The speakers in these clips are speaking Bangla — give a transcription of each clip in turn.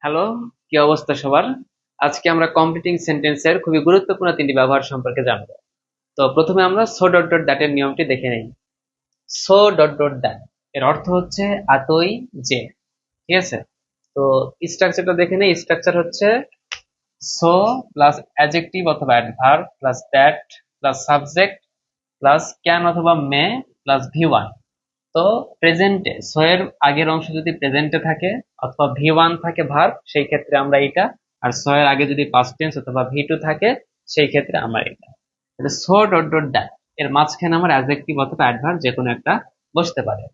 হ্যালো, কি অবস্থা সবার? আজকে আমরা কমপ্লিটিং সেন্টেন্সের খুবই গুরুত্বপূর্ণ তিনটি ব্যবহার সম্পর্কে জানবো। তো প্রথমে আমরা সো ডট ডট দ্যাট এর নিয়মটি দেখে নেই। সো ডট ডট দ্যাট এর অর্থ হচ্ছে আতই যে, ঠিক আছে? তো স্ট্রাকচারটা দেখে নেই। স্ট্রাকচার হচ্ছে সো প্লাস অ্যাডজেক্টিভ অথবা adverb plus that plus subject plus can অথবা মে প্লাস ভি ওয়ান। তো প্রেজেন্টে সো এর আগের অংশ যদি প্রেজেন্টে থাকে অথবা ভি ওয়ান থাকে ভার্ব, সেই ক্ষেত্রে আমরা এটা। আর সো এর আগে যদি পাস্ট টেন্স অথবা ভি টু থাকে, সেই ক্ষেত্রে আমরা এটা। সো ডট ডট দ্যাট এর মাঝখানে আমার অ্যাডজেক্টিভ অথবা অ্যাডভার্ব যে কোনো একটা বসতে পারে।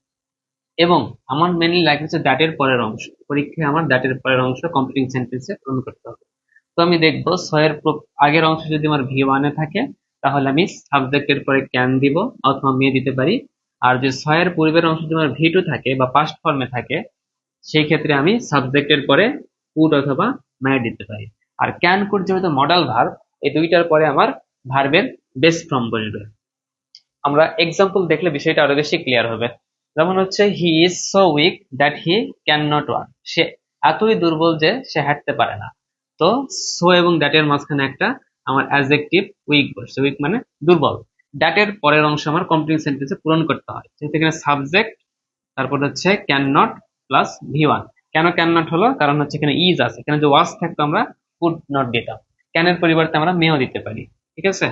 এবং আমার মেনলি লাগে হচ্ছে দ্যাট এর পরের অংশ। পরীক্ষায় আমার দ্যাট এর পরের অংশ কমপ্লিটিং সেন্টেন্সে পূরণ করতে হবে। তো আমি দেখবো সো এর আগের অংশ যদি আমার ভি ওয়ানে থাকে, তাহলে আমি সাবজেক্টের পরে ক্যান দিব অথবা মে দিতে পারি। আর যে সো এর পূর্বের অংশ যদি আমার ভি টু থাকে বা পাস্ট ফর্মে থাকে, সেই ক্ষেত্রে আমি সাবজেক্টের পরে কুড অথবা মে দিতে পারি। আর ক্যান কুড যেহেতু মডাল ভার্ব, এই দুইটার পরে আমার ভার্বের বেস ফর্ম বসবে। আমরা এক্সাম্পল দেখলে বিষয়টা আরো বেশি ক্লিয়ার হবে। যেমন হচ্ছে he is so weak that he can not walk. সে এতই দুর্বল যে সে হাঁটতে পারে না। তো সো এবং দ্যাট এর মাঝখানে একটা আমার অ্যাডজেক্টিভ উইক বসছে। উইক মানে দুর্বল। দ্যাট এর পরের অংশ আমার কমপ্লিট সেন্টেন্সে পূরণ করতে হয়, যেহেতু এখানে সাবজেক্ট, তারপর হচ্ছে can not plus V one. কেন ক্যান নট হলো? কারণ হচ্ছে এখানে ইজ আছে। এখানে যে ওয়াজ থাকতো আমরা কুড নট দিতাম। ক্যানের পরিবর্তে আমরা মেও দিতে পারি। ঠিক আছে?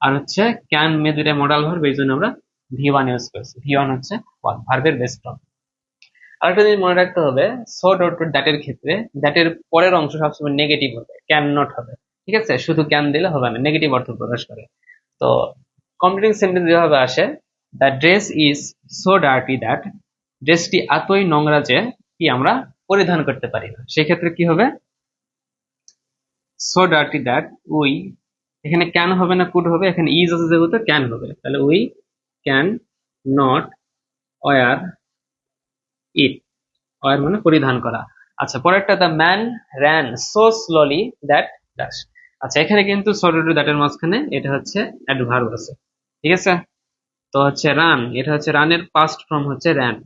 আর হচ্ছে ক্যান মে দুইটা মডাল ভার্ব, এই জন্য আমরা ভি ওয়ান ইউজ করছি। ভি ওয়ান হচ্ছে ভার্বের বেস ফর্ম। আরেকটা জিনিস মনে রাখতে হবে, সো ডট ডট দ্যাট এর ক্ষেত্রে দ্যাট এর পরের অংশ সবসময় নেগেটিভ হবে, ক্যান নট হবে। ঠিক আছে? শুধু ক্যান দিলে হবে না, নেগেটিভ অর্থ প্রকাশ করে। তো কমপ্লিটিং সেন্টেন্স যেভাবে আসে, the dress is so dirty that, ড্রেসটি এতই নোংরা যে কি আমরা পরিধান করতে পারি না। সেক্ষেত্রে কি হবে? সো ডার্টি দ্যাট উই, এখানে ক্যান হবে না কুড হবে, এখানে ইজ আছে যেহেতু ক্যান হবে, তাহলে we can not wear it. Wear মানে পরিধান করা। আচ্ছা, পরেরটা, the man ran so slowly that dash. আচ্ছা, এখানে কিন্তু সো টু দ্যাটের মাঝখানে এটা হচ্ছে অ্যাডভার্ব আছে। ঠিক আছে? তো হচ্ছে রান, এটা হচ্ছে রানের পাস্ট ফর্ম হচ্ছে র্যান।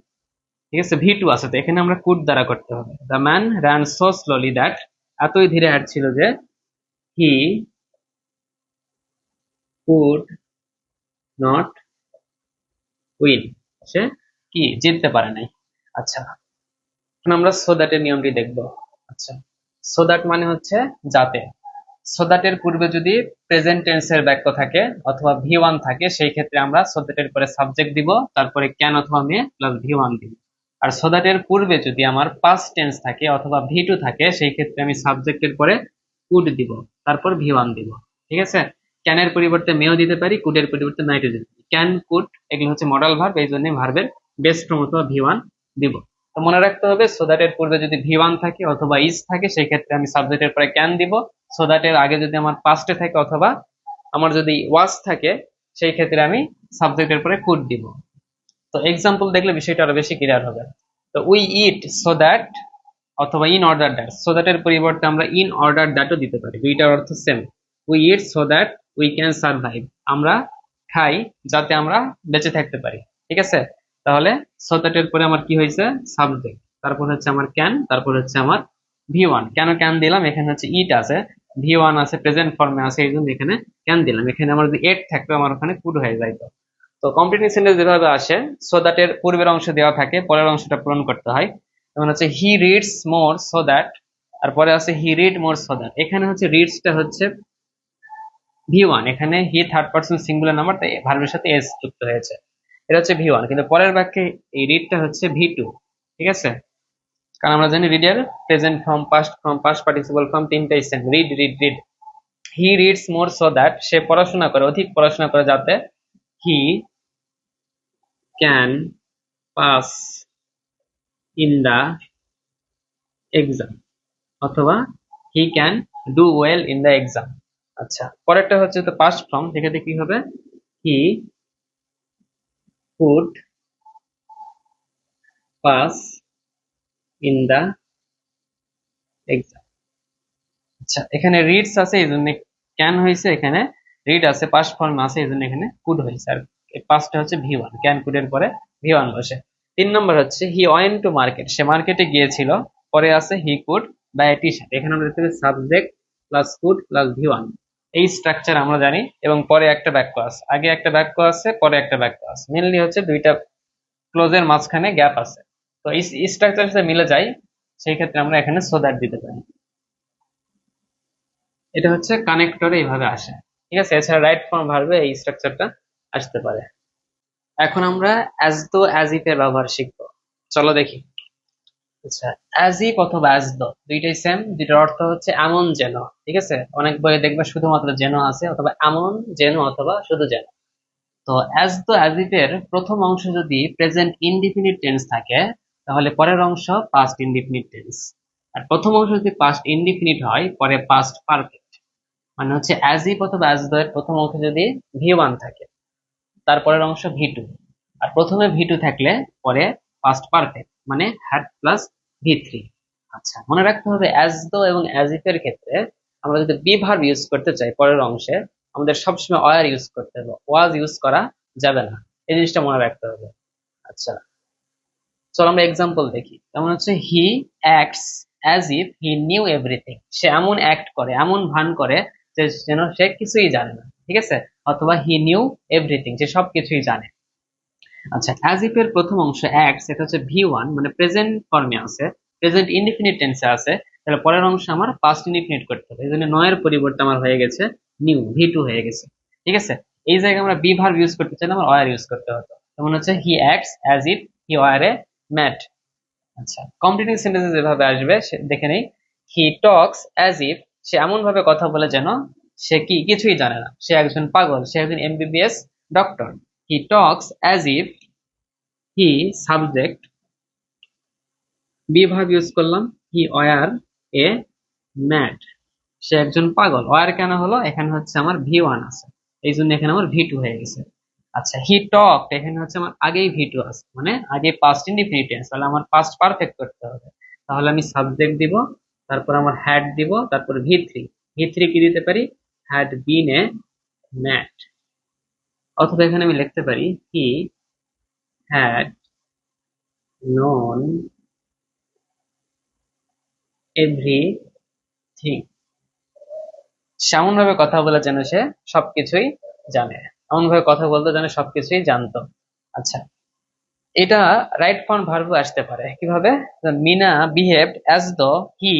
ঠিক আছে? ভি টু আছে, তো এখানে আমরা কুড দ্বারা করতে হবে। The man ran so slowly that, এতই ধীরে হাঁটছিল যে হি কুড নট উইন, সে কি জিততে পারে নাই। আচ্ছা, এখন আমরা সো দ্যাট এর নিয়মটি দেখব। আচ্ছা, সো দ্যাট মানে হচ্ছে যাতে। সো দ্যাট এর পূর্বে যদি প্রেজেন্ট টেন্সের বাক্য থাকে অথবা ভি ওয়ান থাকে, সেই ক্ষেত্রে আমরা সো দ্যাট এর পরে সাবজেক্ট দিব, তারপরে ক্যান অথবা মে প্লাস ভি ওয়ান দিব। আর সো দ্যাট এর পূর্বে যদি আমার পাস্ট টেন্স থাকে অথবা ভি টু থাকে, সেই ক্ষেত্রে আমি সাবজেক্টের পরে কুড দিব, তারপর ভি ওয়ান দিব। ঠিক আছে? ক্যানের পরিবর্তে মেও দিতে পারি, কুডের পরিবর্তে নাইটও দিতে পারি। ক্যান কুড এগুলো হচ্ছে মডাল ভার্ব, এই জন্য ভার্বের বেস ফর্ম অথবা ভি ওয়ান দিব। তো মনে রাখতে হবে, সো দ্যাট এর পূর্বে যদি ভি ওয়ান থাকে অথবা ইজ থাকে, সেই ক্ষেত্রে আমি সাবজেক্টের পরে ক্যান দিব। সো দ্যাট এর আগে যদি আমার পাস্টে থাকে অথবা আমার যদি ওয়াজ থাকে, সেই ক্ষেত্রে আমি সাবজেক্টের পরে কুড দিব। তো এক্সাম্পল দেখলে বিষয়টা আরো বেশি ক্লিয়ার হবে। তো উই ইট সো দ্যাট অথবা in order that, so that এর পরিবর্তে আমরা ইন অর্ডার দ্যাটও দিতে পারি, দুইটার অর্থ same. We it so that we can survive, আমরা খাই যাতে আমরা বেঁচে থাকতে পারি। ঠিক আছে? তাহলে সো দ্যাট এর পরে আমার কি হয়েছে? সাবজেক্ট, তারপর হচ্ছে আমার ক্যান, তারপর হচ্ছে আমার ভি ওয়ান। কেন ক্যান দিলাম? এখানে হচ্ছে ইট আছে, ভি ওয়ান আছে, প্রেজেন্ট ফর্মে আছে, এই জন্য এখানে ক্যান দিলাম। এখানে আমার যদি এট থাকতো, আমার ওখানে কুড হয়ে যাইতো। তো কমপ্লিটিং সেন্টেন্স যেভাবে আসে, সো দ্যাট এর পূর্বের অংশ দেওয়া থাকে, পরের অংশটা পূরণ করতে হয়। যেমন হচ্ছে he reads more so that, আর পরে আছে he read more so that. এখানে হচ্ছে রিডসটা হচ্ছে ভি ওয়ান, এখানে he third person singular number, তাই ভার্বের সাথে এস যুক্ত হয়েছে। এটা হচ্ছে ভি ওয়ান, কিন্তু পরের বাক্যে এই রিডটা হচ্ছে ভি টু। ঠিক আছে? কারণ আমরা জানি রিডের present form, past participle form তিনটাই same, read read read. He reads more so that, সে পড়াশোনা করে, অধিক পড়াশোনা করে যাতে he can pass in the exam, অথবা he can do well in the exam. আচ্ছা, পরেরটা হচ্ছে তো পাস্ট ফর্ম, সেক্ষেত্রে কি হবে? He could pass in the exam. আচ্ছা, এখানে রিডস আছে এই জন্য ক্যান হয়েছে, এখানে রিড আছে পাস্ট ফর্ম আছে এই জন্য এখানে কুড হয়েছে। আর পাস্টটা হচ্ছে ভি ওয়ান, ক্যান কুডের পরে ভি ওয়ান বসে। 3 নম্বর হচ্ছে হি ওয়েন্ট টু মার্কেট, সে মার্কেটে গিয়েছিল, পরে আছে he could by T shirt. এখানে আমরা দেখতে পাচ্ছি subject plus could plus V one, এই স্ট্রাকচার আমরা জানি। এবং পরে একটা বাক্য আছে, আগে একটা বাক্য আছে, পরে একটা বাক্য আছে, মেনলি হচ্ছে দুইটা ক্লোজের মাঝখানে গ্যাপ আছে। তো এই স্ট্রাকচারের সাথে মিলে যায়, সেই ক্ষেত্রে আমরা এখানে সো দ্যাট দিতে পারি। এটা হচ্ছে কানেক্টরে এইভাবে আসে, ঠিক আছে। এছাড়া রাইট ফর্ম ভার্বে এই স্ট্রাকচারটা আসতে পারে। এখন আমরা অ্যাজ দো অ্যাজ ইফ এর ব্যবহার শিখবো, চলো দেখি। আচ্ছা, অ্যাজ ইফ অথবা অ্যাজ দো দুইটাই সেম, দুইটার অর্থ হচ্ছে এমন যেন, ঠিক আছে। অনেক বইয়ে দেখবে শুধুমাত্র যেন আছে, অথবা এমন যেন, অথবা শুধু যেন। তো অ্যাজ দো অ্যাজ ইফ এর প্রথম অংশ যদি প্রেজেন্ট ইনডিফিনিট টেন্স থাকে, তাহলে পরের অংশ পাস্ট ইনডিফিনিট টেন্স। আর প্রথম অংশ যদি পাস্ট ইনডিফিনিট হয়, পরে পাস্ট পারফেক্ট। মানে হচ্ছে অ্যাজ ইফ অথবা অ্যাজ দো এর প্রথম অংশ যদি ভি ওয়ান থাকে, তারপরের অংশ ভি টু। আর প্রথমে ভি টু থাকলে পরে পাস্ট পারফেক্ট, মানে হ্যাড প্লাস ভি থ্রি। আচ্ছা, মনে রাখতে হবে অ্যাজ দো এবং অ্যাজ ইফ এর ক্ষেত্রে আমরা যদি বি ভার্ব ইউজ করতে চাই পরের অংশে, আমাদের সবসময় ওয়ার ইউজ করতে হবে, ওয়াজ ইউজ করা যাবে না। এই জিনিসটা মনে রাখতে হবে। আচ্ছা, চলো আমরা এক্সাম্পল দেখি। যেমন হচ্ছে he acts as if he knew everything. সে এমন অ্যাক্ট করে, এমন ভান করে যে যেন সে কিছুই জানে না, ঠিক আছে। অথবা হি নিউ এভরিথিং, যে সবকিছুই জানে। আচ্ছা, অ্যাজ ইফ এর প্রথম অংশ অ্যাক্টস, এটা হচ্ছে ভি ওয়ান, মানে প্রেজেন্ট ফর্মে আছে, প্রেজেন্ট ইনডিফিনিট টেন্সে আছে। তাহলে পরের অংশ আমার পাস্ট ইনডিফিনিট করতে হবে, এই জন্য নয়ের পরিবর্তে আমার হয়ে গেছে নিউ, ভি টু হয়ে গেছে, ঠিক আছে। এই জায়গায় আমরা বি ভার্ব ইউজ করতে চাইলে আমার ওয়ার ইউজ করতে হতো। যেমন হচ্ছে he acts as if he were a mat. আচ্ছা, কমপ্লিটিং সেন্টেন্সে যেভাবে আসবে দেখে নেই। হি টক্স অ্যাজ ইফ, সে এমন ভাবে কথা বলে যেন সে কি কিছুই জানে না, সে একজন পাগল, সে একজন MBBS doctor. He talks as if he subject, be verb use করলাম, হি ওয়ার এ ম্যাড, সে একজন পাগল। ওয়ার কেন হলো, এখানে হচ্ছে আমার ভি ওয়ান আছে, এই জন্য এখানে আমার ভি টু হয়ে গেছে। আচ্ছা, হি টক, এখানে হচ্ছে আমার আগেই ভি টু আছে, মানে আগে পাস্ট ইনডিফিনিট টেন্স, তাহলে আমার পাস্ট পারফেক্ট করতে হবে। তাহলে আমি সাবজেক্ট দিব, তারপর আমার হ্যাড দিব, তারপর ভি থ্রি। ভি থ্রি কি দিতে পারি, হ্যাড বিন এ ম্যাড। অথবা এখানে আমি লিখতে পারি হি হ্যাড নোন এভরিথিং। এমন ভাবে কথা বলে যেন সে সবকিছুই জানে, এমন ভাবে কথা বলতে যেন সবকিছুই জানতো। আচ্ছা, এটা রাইট ফর্ম ভার্ব আসতে পারে কিভাবে, Mina behaved as though he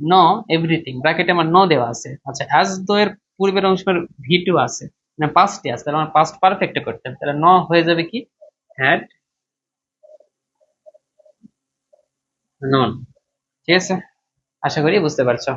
know everything, ব্র্যাকেটে আমার নো দেওয়া আছে। আচ্ছা, অ্যাজ দো এর পূর্বের অংশ ভি টু আছে, মানে পাস্টে আছে, তাহলে আমার পাস্ট পারফেক্ট করতে হবে, তাহলে নো হয়ে যাবে কি হ্যাড নন। ঠিক আছে, আশা করি বুঝতে পারছো।